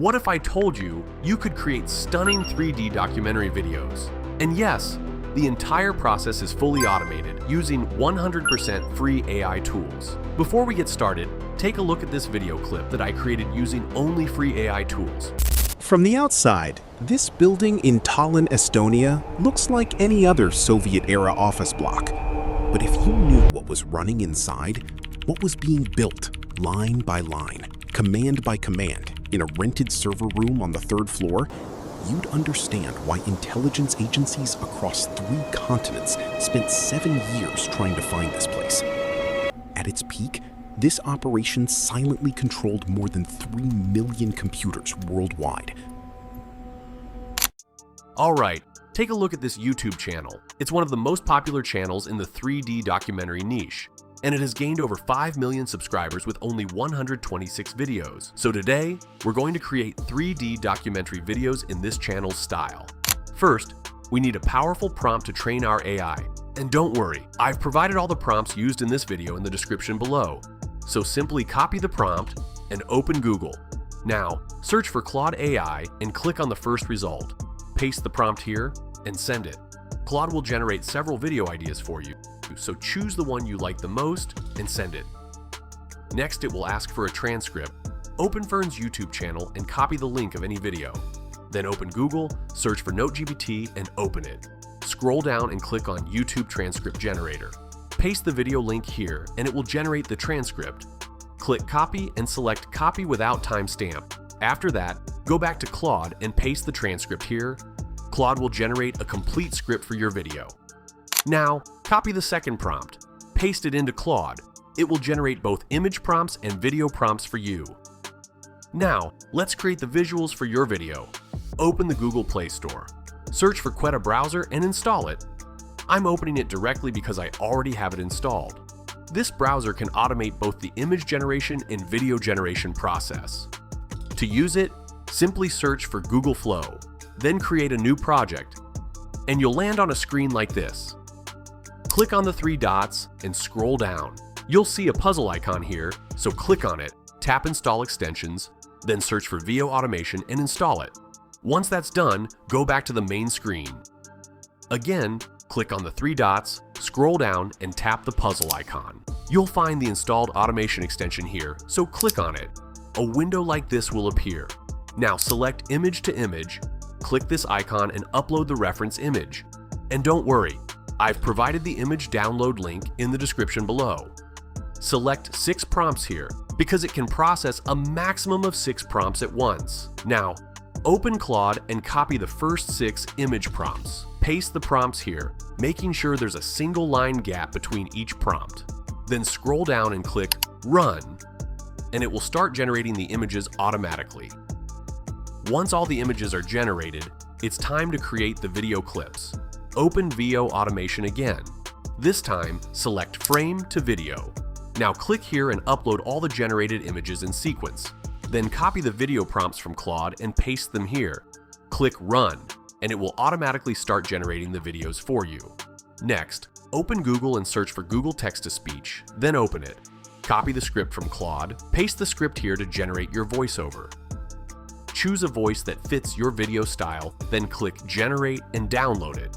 What if I told you you could create stunning 3D documentary videos? And yes, the entire process is fully automated using 100% free AI tools. Before we get started, take a look at this video clip that I created using only free AI tools. From the outside, this building in Tallinn, Estonia looks like any other Soviet-era office block. But if you knew what was running inside, what was being built line by line, command by command, in a rented server room on the 3rd floor, you'd understand why intelligence agencies across 3 continents spent 7 years trying to find this place. At its peak, this operation silently controlled more than 3 million computers worldwide. All right, take a look at this YouTube channel. It's one of the most popular channels in the 3D documentary niche, and it has gained over 5 million subscribers with only 126 videos. So today, we're going to create 3D documentary videos in this channel's style. First, we need a powerful prompt to train our AI. And don't worry, I've provided all the prompts used in this video in the description below. So simply copy the prompt and open Google. Now, search for Claude AI and click on the first result. Paste the prompt here and send it. Claude will generate several video ideas for you, so choose the one you like the most and send it. Next, it will ask for a transcript. Open Fern's YouTube channel and copy the link of any video. Then open Google, search for NoteGPT and open it. Scroll down and click on YouTube Transcript Generator. Paste the video link here and it will generate the transcript. Click Copy and select Copy without timestamp. After that, go back to Claude and paste the transcript here. Claude will generate a complete script for your video. Now, copy the second prompt. Paste it into Claude. It will generate both image prompts and video prompts for you. Now, let's create the visuals for your video. Open the Google Play Store. Search for Quetta Browser and install it. I'm opening it directly because I already have it installed. This browser can automate both the image generation and video generation process. To use it, simply search for Google Flow, then create a new project, and you'll land on a screen like this. Click on the 3 dots and scroll down. You'll see a puzzle icon here, so click on it, tap Install Extensions, then search for VO Automation and install it. Once that's done, go back to the main screen. Again, click on the 3 dots, scroll down, and tap the puzzle icon. You'll find the installed automation extension here, so click on it. A window like this will appear. Now select Image to Image, click this icon and upload the reference image. And don't worry, I've provided the image download link in the description below. Select 6 prompts here because it can process a maximum of 6 prompts at once. Now, open Claude and copy the first 6 image prompts. Paste the prompts here, making sure there's a single line gap between each prompt. Then scroll down and click Run, and it will start generating the images automatically. Once all the images are generated, it's time to create the video clips. Open VO Automation again. This time, select Frame to Video. Now click here and upload all the generated images in sequence. Then copy the video prompts from Claude and paste them here. Click Run, and it will automatically start generating the videos for you. Next, open Google and search for Google Text-to-Speech, then open it. Copy the script from Claude, paste the script here to generate your voiceover. Choose a voice that fits your video style, then click Generate and download it.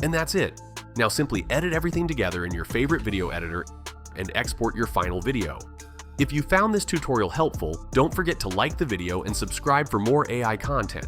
And that's it. Now simply edit everything together in your favorite video editor and export your final video. If you found this tutorial helpful, don't forget to like the video and subscribe for more AI content.